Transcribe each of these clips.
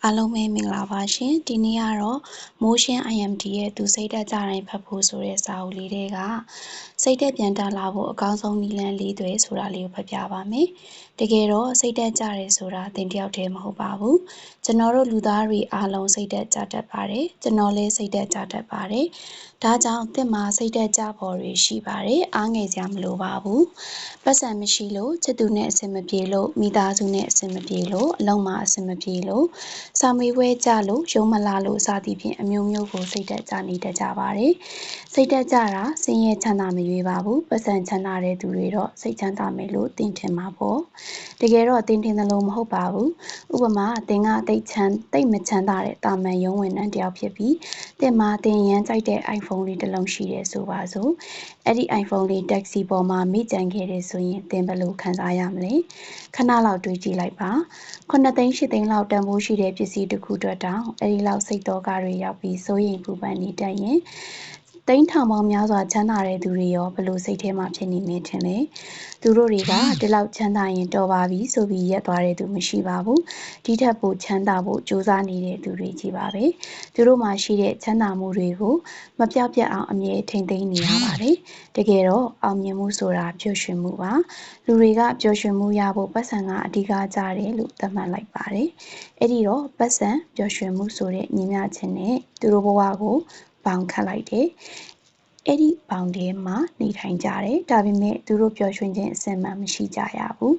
အားလုံးပဲမင်္ဂလာပါရှင်ဒီနေ့ကတော့ Motion IMD ရဲ့သူစိတ်သက်ကြတိုင်းဖတ်ဖို့ဆိုတဲ့စာအုပ်လေးတွေကစိတ်သက်ပြန်တက်လာဖို့အကောင်းဆုံးနည်းလမ်း၄သွယ်ဆိုတာလေးကိုဖတ်ပြပါမယ်တကယ်တော့စိတ်သက်ကြတယ်ဆိုတာသင်တယောက်တည်းမဟုတ်ပါဘူးကျွန်တော်တို့လူသားတွေအားလုံးစိတ်သက်ကြတတ်ပါတယ်ကျွန်တော်လည်းစိတ်သက်ကြတတ်ပါတယ်ဒါကြောင့်သင်မှာစိတ်သက်ကြပေါ်တွေရှိပါတယ်အားငယ်စရာမလိုပါဘူးပတ်စံမရှိလို့ချစ်သူနဲ့အဆင်မပြေလို့မိသားစုနဲ့အဆင်မပြေလို့အလုံးမှာအဆင်မပြေလို့စာမေးပွဲကြလို့ရုံးမလာလို့စသည်ဖြင့်အမျိုးမျိုးကိုစိတ်သက်ကြနေတတ်ကြပါတယ်စိတ်သက်ကြတာဆင်းရဲချမ်းသာမရွေးပါဘူးပတ်စံချမ်းသာတဲ့သူတွေတော့စိတ်ချမ်းသာမယ်လို့သင်ထင်မှာပေါ့တကယ်တော့သင်ထင်သလိုမဟုတ်ပါဘူးဥပမာသင်ကတိတ်မချမ်းသာတဲ့တာမန်ရုံးဝန်ထမ်းတယောက်ဖြစ်ပြီးသင်မှာသင်ရမ်းကြိုက်တဲ့ iPhone လေးတစ်လုံးရှိတယ်ဆိုပါစို့အဲ့ဒီ iPhone လေး taxi ပေါ်မှာမိကြံခဲ့တယ်ဆိုရင်သင်ဘယ်လိုခံစားရမလဲခဏလောက်တွေးကြည့်လိုက်ပါ9သိန်း10သိန်းလောက်တန်ဖိုးရှိတဲ့ပစ္စည်းတစ်ခုအတွက်တောင်အဲ့ဒီလောက်စိတ်တော်ကားတွေရောက်ပြီးစိုးရိမ်ပူပန်နေတတ်ရင်သိန်းထောင်ပေါင်းများစွာချမ်းသာတဲ့သူတွေရောဘယ်လိုစိတ်ထဲမှာဖြစ်နေမလဲထင်လဲသူတို့တွေကဒီလောက်ချမ်းသာရင်တော်ပါပြီဆိုပြီးရက်သွားတဲ့သူမရှိပါဘူးဒီထက်ပိုချမ်းသာဖို့ကြိုးစားနေတဲ့သူတွေကြီးပါပဲသူတို့မှာရှိတဲ့ချမ်းသာမှုတွေကိုမပြောက်ပြတ်အောင်အမြဲထိန်းသိမ်းနေရပါတယ်တကယ်တော့အောင်မြင်မှုဆိုတာပျော်ရွှင်မှုပါလူတွေကပျော်ရွှင်မှုရဖို့ပတ်စံကအဓိကကြတယ်လို့သတ်မှတ်လိုက်ပါတယ်အဲ့ဒီတော့ပတ်စံပျော်ရွှင်မှုဆိုတဲ့ညီမျှခြင်းနဲ့သူတို့ဘဝကိုပေါင်းခတ်လိုက်တယ်အဲ့ဒီပေါင်ထဲမှာနေထိုင်ကြတယ်ဒါပေမဲ့သူတို့ပျော်ရွှင်ခြင်းအစင်မှမရှိကြရဘူး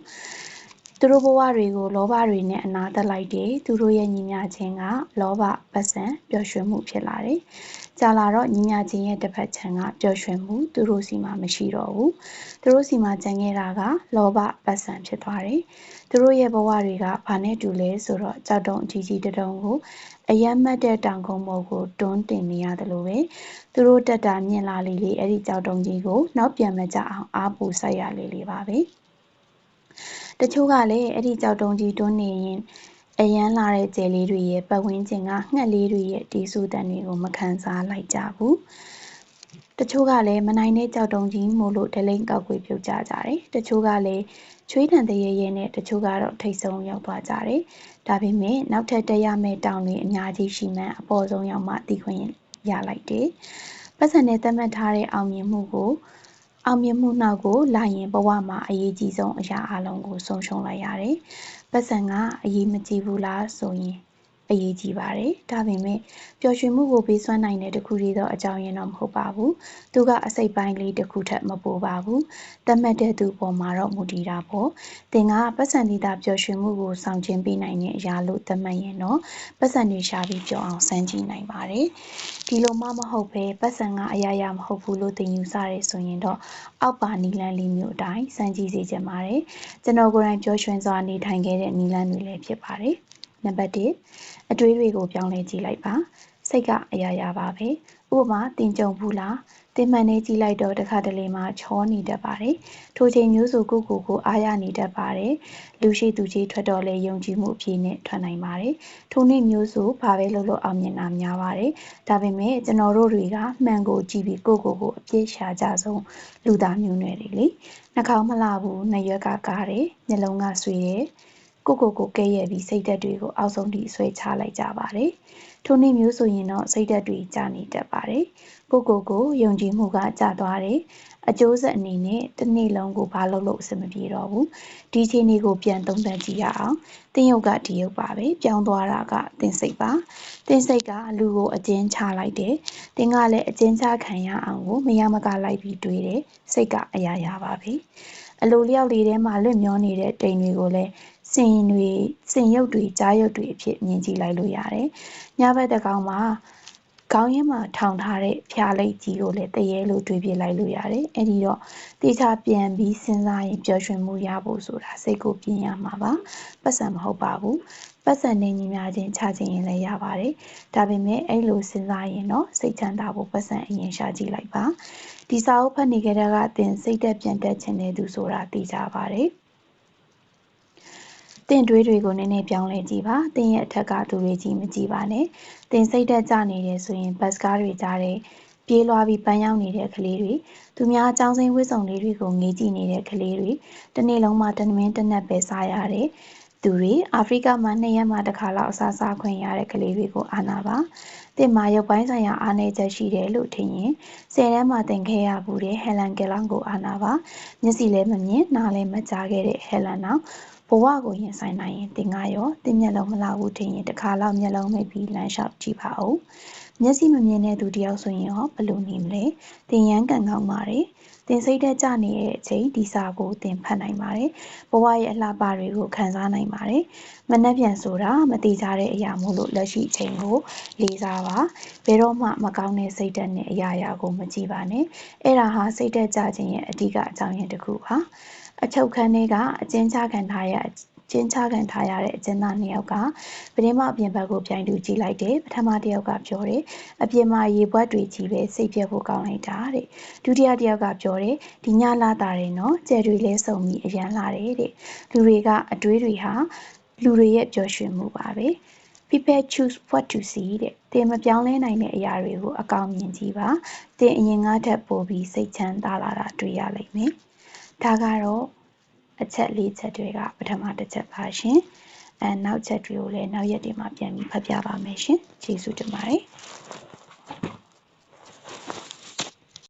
သူတို့ဘဝတွေကိုလောဘတွေနဲ့အနာသက်လိုက်တယ်သူတို့ရဲ့ညီမျှခြင်းကလောဘပတ်စံပျော်ရွှင်မှုဖြစ်လာတယ်ကြာလာတော့ညီမျှခြင်းရဲ့တစ်ဖက်ခြမ်းကပျော်ရွှင်မှုသူတို့စီမှာမရှိတော့ဘူးသူတို့စီမှာကျန်ခဲ့တာကလောဘပတ်စံဖြစ်သွားတယ်သူတို့ရဲ့ဘဝတွေကဘာနဲ့တူလဲဆိုတော့ကြောက်တုံးအကြီးကြီးတတုံးကိုအယမ်းမတ်တဲ့တောင်ကုန်းပေါ်ကိုတွန်းတင်နေရတယ်လို့ပဲသူတို့တက်တာမြင့်လာလေလေအဲ့ဒီကြောက်တုံးကြီးကိုနောက်ပြန်မကျအောင်အားပူစိုက်ရလေလေပါပဲတချို့ကလည်းအဲ့ဒီကြောက်တုံးကြီးတွန်းနေရင်အယမ်းလာတဲ့ကျယ်လေးတွေရဲ့ပတ်ဝန်းကျင်ကငှက်လေးတွေရဲ့တီးဆူတန်တွေကိုမခံစားလိုက်ကြဘူးတချို့ကလည်းမနိုင်တဲ့ကြောက်တုံးကြီးမို့လို့ဒလိန်ကောက်ကွေပြုတ်ကြတယ်တချို့ကလည်းချွေးတန်တရေရဲနဲ့တချို့ကတော့ထိတ်ဆုံးရောက်သွားကြတယ်ဒါပေမဲ့နောက်ထပ်တက်ရမယ့်တောင်တွေအများကြီးရှိမှန်းအပေါ်ဆုံးရောက်မှသိခွင့်ရလိုက်တယ်ပတ်စံနဲ့သတ်မှတ်ထားတဲ့အောင်မြင်မှုနောက်ကိုလာရင်ဘဝမှာအရေးကြီးဆုံးအရာအလုံးကိုဆုံးရှုံးလိုက်ရတယ်ပတ်စံကအရေးမကြီးဘူးလားဆိုရင်အရေးကြီးပါတယ်ဒါပေမဲ့ပျော်ရွှင်မှုကိုပေးစွမ်းနိုင်တဲ့တစ်ခုတည်းသောအကြောင်းရင်းတော့မဟုတ်ပါဘူးသူကအစိတ်ပိုင်းလေးတစ်ခုထက်မပိုပါဘူးသတ်မှတ်တဲ့သူပေါ်မှာတော့မူတည်တာပေါ့သင်ကပတ်စံဒီတာပျော်ရွှင်မှုကိုဆောင်ကျဉ်ပေးနိုင်တဲ့အရာလို့သတ်မှတ်ရင်တော့ပတ်စံတွေရှာပြီးပျော်အောင်စမ်းကြည့်နိုင်ပါတယ်ဒီလိုမှမဟုတ်ပဲပတ်စံကအရာရာမဟုတ်ဘူးလို့သင်ယူဆရဲဆိုရင်တော့အောက်ပါနီလန်းလေးမျိုးအတိုင်းစမ်းကြည့်စေချင်ပါတယ်ကျွန်တော်ကိုယ်တိုင်ပျော်ရွှင်စွာနေထိုင်ခဲ့တဲ့နီလန်းတွေလည်းဖြစ်ပါတယ်နံပါတ်1အတွေးတွေကိုပြောင်းလဲကြည့်လိုက်ပါစိတ်ကအရာရာပါပဲဥပမာတင်ကြုံဘူးလားတင်မှန်နေကြည့်လိုက်တော့တစ်ခါတလေမှချောနေတတ်ပါတယ်ထိုချိန်မျိုးဆိုကိုအားရနေတတ်ပါတယ်လူရှိသူကြီးထွက်တော့လေယုံကြည်မှုအပြည့်နဲ့ထွက်နိုင်ပါတယ်ထိုနေ့မျိုးဆိုဘာပဲလုပ်လို့အောင်မြင်တာများပါတယ်ဒါပေမဲ့ကျွန်တော်တို့တွေကမှန်ကိုကြည့်ပြီးကိုအပြည့်ရှာကြဆုံးလူသားမျိုးနွယ်တွေလေနှာခေါင်းမလှဘူးနှရွက်ကကားတယ်မျက်လုံးကဆွေးတယ်ကိုကဲ့ရဲ့ပြီးစိတ်ဓာတ်တွေကိုအောက်ဆုံးထိဆွဲချလိုက်ကြပါတယ်ထိုနေ့မျိုးဆိုရင်တော့စိတ်ဓာတ်တွေကျနေတတ်ပါတယ်ကိုယုံကြည်မှုကကျသွားတယ်အကျိုးဆက်အနေနဲ့တစ်နေ့လုံးကိုဘာလို့အဆင်မပြေတော့ဘူးဒီအခြေအနေကိုပြန်သုံးသပ်ကြည့်ရအောင်သင်ရုပ်ကဒီရုပ်ပါပဲပြောင်းသွားတာကသင်စိတ်ပါသင်စိတ်ကလူကိုအကျဉ်းချလိုက်တယ်သင်ကလည်းအကျဉ်းချခံရအောင်ကိုမရမကလိုက်ပြီးတွေးတယ်စိတ်ကအရာရာပါပဲအလိုလျောက်လေးထဲမှာလွတ်မျောနေတဲ့တိမ်တွေကိုလည်းစင်ရုပ်တွေကြားရုပ်တွေအဖြစ်မြင်ကြည့်လိုက်လို့ရတယ်ညဘက်တစ်ကောင်မှာခေါင်းရင်းမှာထောင်ထားတဲ့ဖျားလိပ်ကြီးကိုလည်းတရေလို့တွေးပြလိုက်လို့ရတယ်အဲ့ဒီတော့တေချာပြန်ပြီးစဉ်းစားရင်ပျော်ရွှင်မှုရဖို့ဆိုတာစိတ်ကိုပြင်ရမှာပါပတ်စံမဟုတ်ပါဘူးပတ်စံနဲ့ညီမျှခြင်းချခြင်းရင်လည်းရပါတယ်ဒါပေမဲ့အဲ့လိုစဉ်းစားရင်တော့စိတ်ချမ်းသာဖို့ပတ်စံအရင်ရှာကြည့်လိုက်ပါဒီစာအုပ်ဖတ်နေကြတဲ့ကသင်စိတ်သက်ပြန်တက်ခြင်းတဲ့သူဆိုတာသိကြပါတယ်သင်တွေးတွေကိုနည်းနည်းပြောင်းလဲကြည့်ပါသင်ရဲ့အထက်ကသူတွေကြီးမကြည့်ပါနဲ့သင်စိတ်သက်ကြနေတယ်ဆိုရင်ဘတ်စကားတွေကြားတဲ့ပြေးလွှားပြီးပန်းရောက်နေတဲ့ကလေးတွေသူများအကြောင်းစိမ်းဝတ်စုံလေးတွေကိုငေးကြည့်နေတဲ့ကလေးတွေတစ်နေ့လုံးမှတမင်းတစ်နက်ပဲစားရတယ် သူတွေအာဖရိကမှာ2 ရက်မှတစ်ခါလောက်အစားစားခွင့်ရတဲ့ကလေးတွေကိုအာဏာပါသင်မှာရုပ်ပိုင်းဆိုင်ရာအားနည်းချက်ရှိတယ်လို့ထင်ရင်10 တန်းမှာသင်ခဲ့ရဖူးတဲ့ဟယ်လန်ကယ်လောင်ကိုအာဏာပါမျက်စိလည်းမမြင်နားလည်းမကြားခဲ့တဲ့ဟယ်လန်နောင်ဘဝကိုရင်ဆိုင်နိုင်ရင်သင်ကရောသင်မျက်လုံးမလှဘူးထင်ရင်တစ်ခါလောက်မျက်လုံးမှိတ်ပြီးလမ်းလျှောက်ကြည့်ပါဦးမျက်စိမမြင်တဲ့သူတစ်ယောက်ဆိုရင်ရောဘယ်လိုနေမလဲသင်ရမ်းကံကောင်းပါတယ်သင်စိတ်ဓာတ်ကျနေတဲ့အချိန်ဒီစာကိုသင်ဖတ်နိုင်ပါတယ်ဘဝရဲ့အလှပတွေကိုခံစားနိုင်ပါတယ်မနက်ဖြန်ဆိုတာမသေချာတဲ့အရာမို့လို့လက်ရှိအချိန်ကိုလေးစားပါဘယ်တော့မှမကောင်းတဲ့စိတ်ဓာတ်နဲ့အရာရာကိုမကြည့်ပါနဲ့အဲ့ဒါဟာစိတ်ဓာတ်ကျခြင်းရဲ့အဓိကအကြောင်းရင်းတစ်ခုပါအချုပ်ခန်းထဲကအကျဉ်းချခံထားရတဲ့အကျဉ်းသား2 ယောက်ကပြတင်းပေါက်အပြင်ဘက်ကိုပြိုင်တူကြည့်လိုက်တယ်ပထမတစ်ယောက်ကပြောတယ်အပြင်မှာရေဘွက်တွေကြီးပဲစိတ်ပြတ်ဖို့ကောင်းလိုက်တာတဲ့ဒုတိယတစ်ယောက်ကပြောတယ်ဒီညလှတာတယ်နော်ကြယ်တွေလဲစုံပြီးအရန်လှတယ်တဲ့လူတွေကအတွေးတွေဟာလူတွေရဲ့ပျော်ရွှင်မှုပါပဲ People choose what to see တဲ့သင်မပြောင်းလဲနိုင်တဲ့အရာတွေကိုအကောင်မြင်ကြည့်ပါသင်အရင်ကထက်ပိုပြီးစိတ်ချမ်းသာလာတာတွေ့ရလိမ့်မယ်ဒါကတော့အချက် 4 ချက်တွေကပထမတစ်ချက်ပါရှင်နောက်ချက်တွေကိုလည်းနောက်ရက်တွေမှာပြန်ပြီးဖတ်ပြပါမယ်ရှင်ကျေးဇူးတင်ပါတယ်